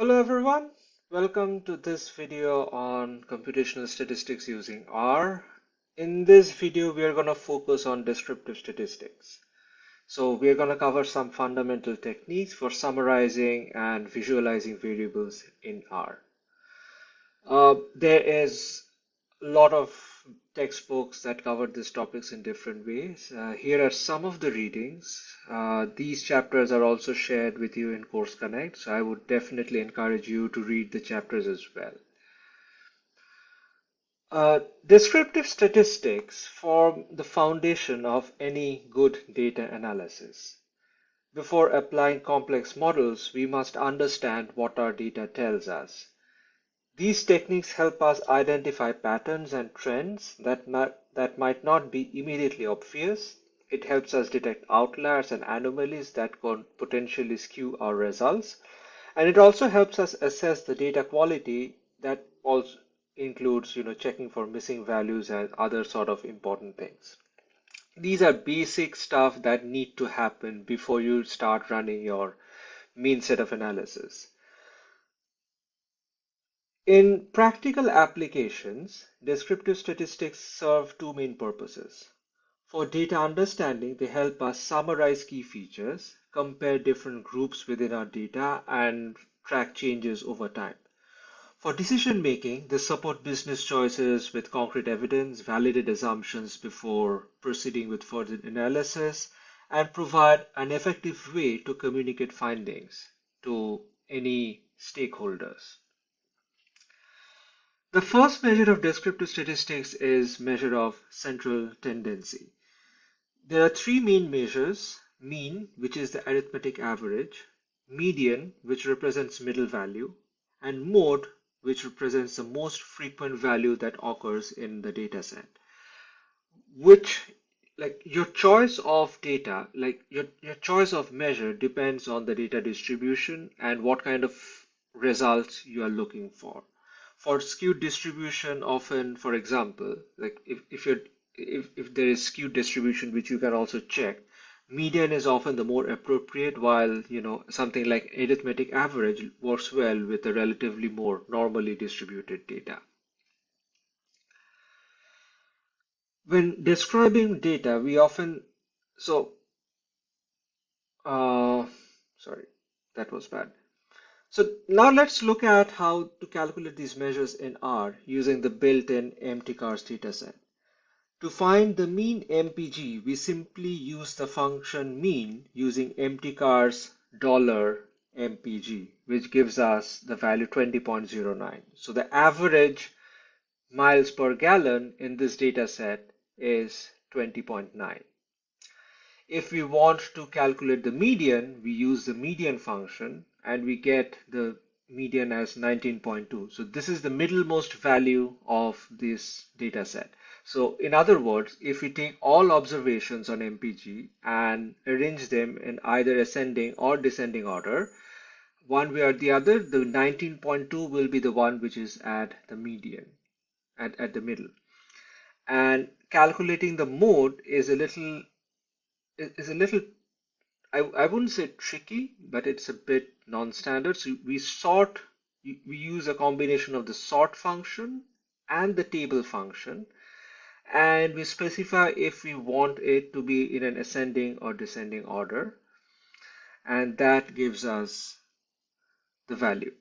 Hello everyone, welcome to this video on computational statistics using R. In this video, we are going to focus on descriptive statistics. So we are going to cover some fundamental techniques for summarizing and visualizing variables in R. There is a lot of textbooks that cover these topics in different ways. Here are some of the readings. These chapters are also shared with you in Course Connect, so I would definitely encourage you to read the chapters as well. Descriptive statistics form the foundation of any good data analysis. Before applying complex models, we must understand what our data tells us. These techniques help us identify patterns and trends that might not be immediately obvious. It helps us detect outliers and anomalies that could potentially skew our results. And it also helps us assess the data quality that also includes, checking for missing values and other sort of important things. These are basic stuff that need to happen before you start running your mean set of analysis. In practical applications, descriptive statistics serve two main purposes. For data understanding, they help us summarize key features, compare different groups within our data, and track changes over time. For decision making, they support business choices with concrete evidence, validate assumptions before proceeding with further analysis, and provide an effective way to communicate findings to any stakeholders. The first measure of descriptive statistics is measure of central tendency. There are three main measures: mean, which is the arithmetic average; median, which represents middle value; and mode, which represents the most frequent value that occurs in the data set. Which, like your choice of data, like your choice of measure depends on the data distribution and what kind of results you are looking for. For skewed distribution, often, for example, like if there is skewed distribution, which you can also check, median is often the more appropriate, while something like arithmetic average works well with the relatively more normally distributed data. When describing data, we often sorry, that was bad. So now let's look at how to calculate these measures in R using the built-in mtcars dataset. To find the mean MPG, we simply use the function mean using mtcars $MPG, which gives us the value 20.09. So the average miles per gallon in this data set is 20.9. If we want to calculate the median, we use the median function and we get the median as 19.2. So this is the middlemost value of this data set. So in other words, if we take all observations on MPG and arrange them in either ascending or descending order, one way or the other, the 19.2 will be the one which is at the median, at the middle. And calculating the mode is a little I wouldn't say tricky, but it's a bit non-standard. So we use a combination of the sort function and the table function, and we specify if we want it to be in an ascending or descending order, and that gives us the value.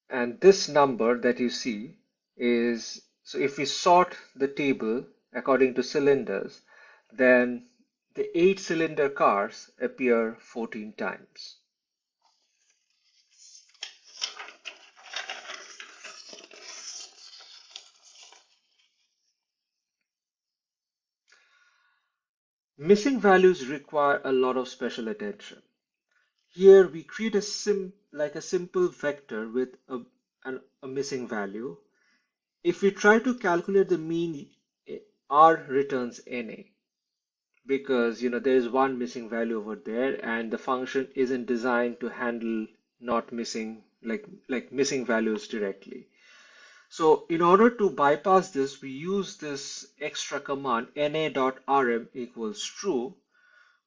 And this number that you see is, so if we sort the table according to cylinders, then the 8-cylinder cars appear 14 times. Missing values require a lot of special attention. Here we create a simple vector with a missing value. If we try to calculate the mean, R returns NA, because there is one missing value over there and the function isn't designed to handle not missing missing values directly. So in order to bypass this, we use this extra command na.rm equals true,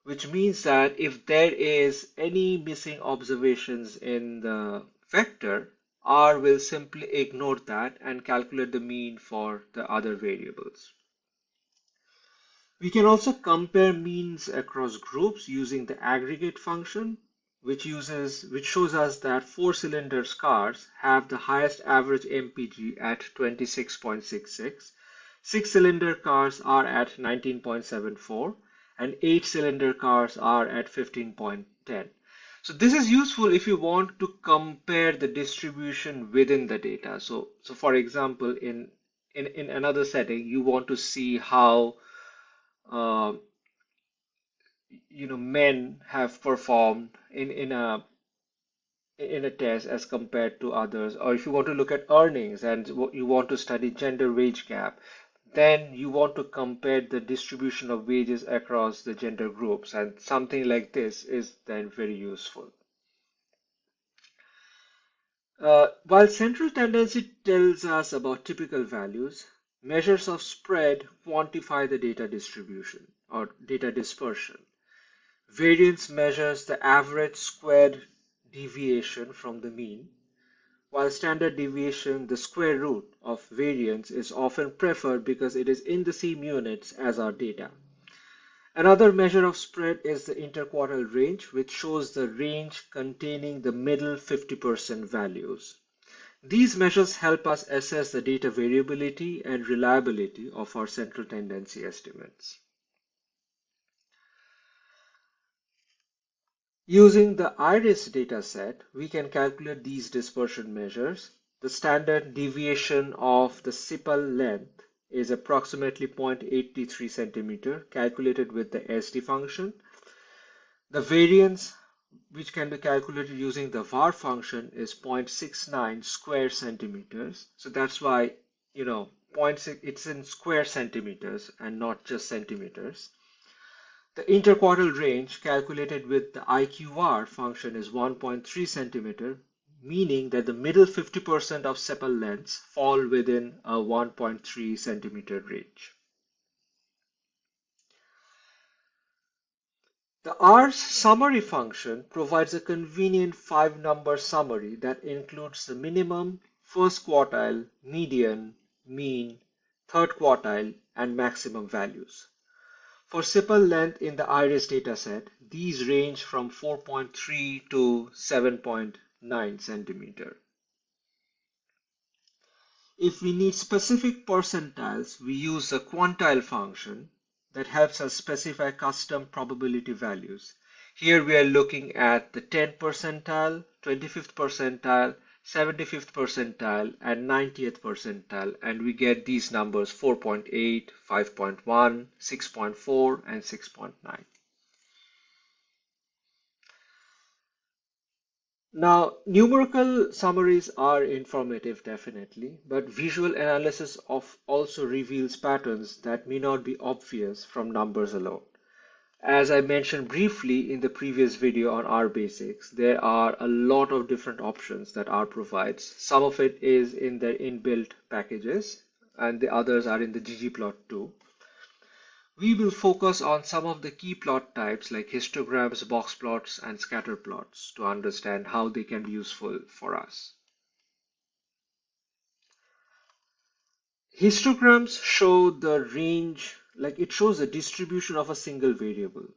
which means that if there is any missing observations in the vector, R will simply ignore that and calculate the mean for the other variables. We can also compare means across groups using the aggregate function, which shows us that four-cylinder cars have the highest average MPG at 26.66, six-cylinder cars are at 19.74, and eight-cylinder cars are at 15.10. So this is useful if you want to compare the distribution within the data. So for example, in another setting, you want to see how uh, men have performed in a test as compared to others, or if you want to look at earnings and you want to study gender wage gap, then you want to compare the distribution of wages across the gender groups, and something like this is then very useful. While central tendency tells us about typical values, measures of spread quantify the data distribution or data dispersion. Variance measures the average squared deviation from the mean, while standard deviation, the square root of variance, is often preferred because it is in the same units as our data. Another measure of spread is the interquartile range, which shows the range containing the middle 50% values. These measures help us assess the data variability and reliability of our central tendency estimates. Using the IRIS dataset, we can calculate these dispersion measures. The standard deviation of the sepal length is approximately 0.83 centimeter, calculated with the SD function. The variance, which can be calculated using the var function, is 0.69 square centimeters. So that's why, 0.6, it's in square centimeters and not just centimeters. The interquartile range calculated with the IQR function is 1.3 centimeter, meaning that the middle 50% of sepal lengths fall within a 1.3 centimeter range. The R's summary function provides a convenient 5-number summary that includes the minimum, first quartile, median, mean, third quartile, and maximum values. For sepal length in the IRIS dataset, these range from 4.3 to 7.9 centimeter. If we need specific percentiles, we use a quantile function that helps us specify custom probability values. Here we are looking at the 10th percentile, 25th percentile, 75th percentile, and 90th percentile, and we get these numbers 4.8, 5.1, 6.4, and 6.9. Now, numerical summaries are informative, definitely, but visual analysis also reveals patterns that may not be obvious from numbers alone. As I mentioned briefly in the previous video on R basics, there are a lot of different options that R provides. Some of it is in their inbuilt packages, and the others are in the ggplot too. We will focus on some of the key plot types like histograms, box plots, and scatter plots to understand how they can be useful for us. Histograms show the range, like it shows the distribution of a single variable.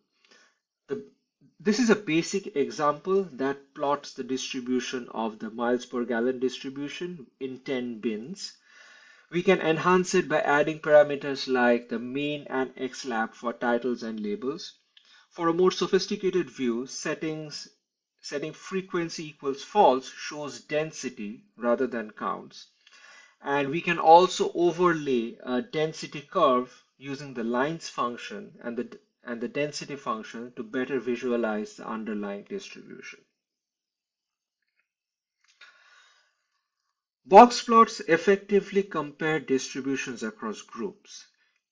This is a basic example that plots the distribution of the miles per gallon distribution in 10 bins. We can enhance it by adding parameters like the main and xlab for titles and labels. For a more sophisticated view, setting frequency equals false shows density rather than counts. And we can also overlay a density curve using the lines function and the density function to better visualize the underlying distribution. Box plots effectively compare distributions across groups.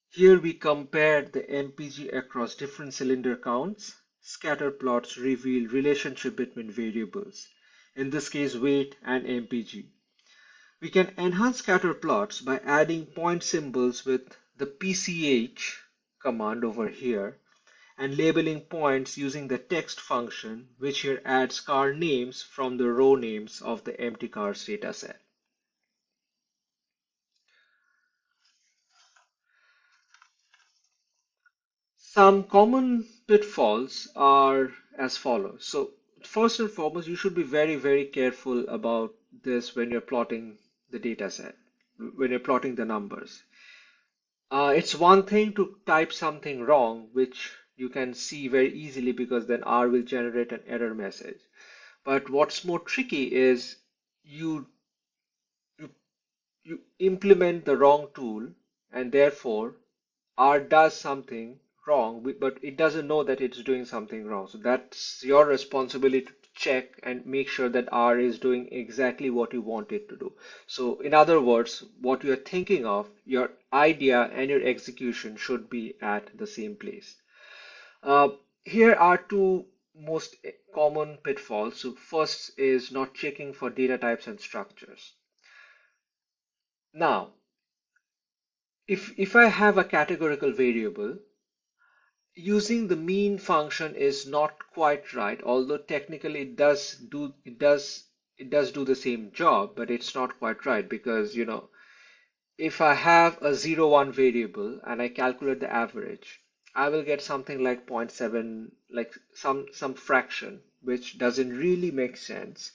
Here we compare the MPG across different cylinder counts. Scatter plots reveal relationship between variables, in this case weight and MPG. We can enhance scatter plots by adding point symbols with the PCH command over here and labeling points using the text function, which here adds car names from the row names of the empty cars dataset. Some common pitfalls are as follows. So first and foremost, you should be very, very careful about this when you're plotting the data set, when you're plotting the numbers. It's one thing to type something wrong, which you can see very easily because then R will generate an error message. But what's more tricky is you, you, you implement the wrong tool and therefore R does something wrong, but it doesn't know that it's doing something wrong. So that's your responsibility to check and make sure that R is doing exactly what you want it to do. So in other words, what you're thinking of, your idea and your execution should be at the same place. Uh, Here are two most common pitfalls. So first is not checking for data types and structures. Now, if I have a categorical variable, using the mean function is not quite right, although technically it does do the same job, but it's not quite right because if I have a 0, 1 variable and I calculate the average, I will get something like 0.7, like some fraction, which doesn't really make sense.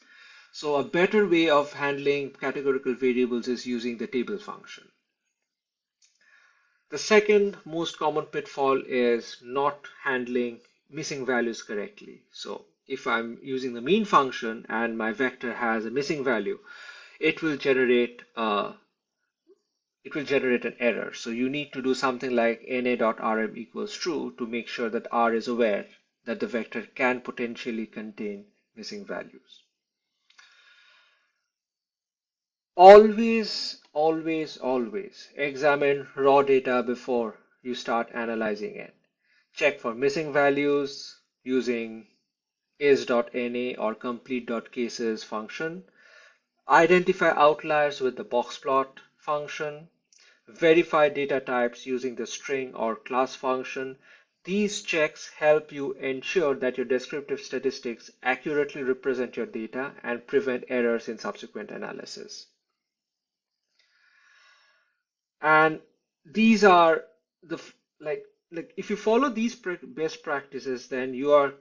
So a better way of handling categorical variables is using the table function. The second most common pitfall is not handling missing values correctly. So if I'm using the mean function and my vector has a missing value, it will generate an error. So you need to do something like na.rm equals true to make sure that R is aware that the vector can potentially contain missing values. Always, always, always examine raw data before you start analyzing it. Check for missing values using is.na or complete.cases function. Identify outliers with the boxplot function. Verify data types using the string or class function. These checks help you ensure that your descriptive statistics accurately represent your data and prevent errors in subsequent analysis. And these are the like if you follow these best practices, then you're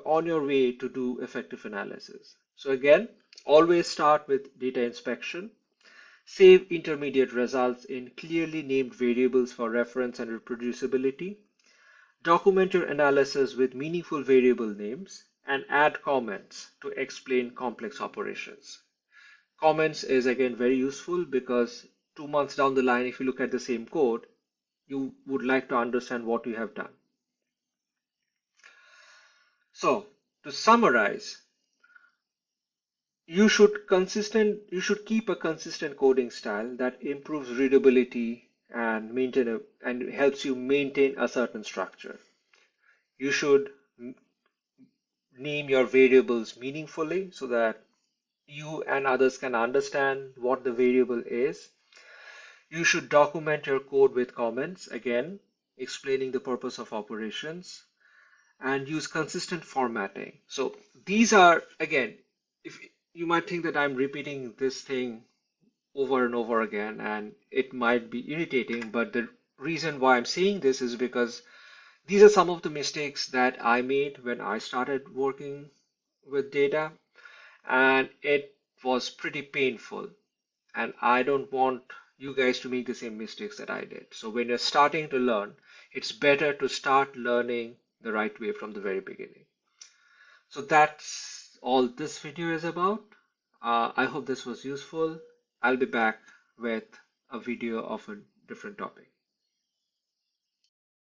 on your way to do effective analysis. So again, always start with data inspection. Save intermediate results in clearly named variables for reference and reproducibility. Document your analysis with meaningful variable names and add comments to explain complex operations. Comments is again very useful because 2 months down the line, if you look at the same code, you would like to understand what you have done. So to summarize, you should keep a consistent coding style that improves readability and helps you maintain a certain structure. You should name your variables meaningfully so that you and others can understand what the variable is. You should document your code with comments, again, explaining the purpose of operations, and use consistent formatting. So these are, again, if you might think that I'm repeating this thing over and over again, and it might be irritating, but the reason why I'm saying this is because these are some of the mistakes that I made when I started working with data, and it was pretty painful. And I don't want you guys to make the same mistakes that I did. So when you're starting to learn, it's better to start learning the right way from the very beginning. So that's all this video is about. I hope this was useful. I'll be back with a video of a different topic.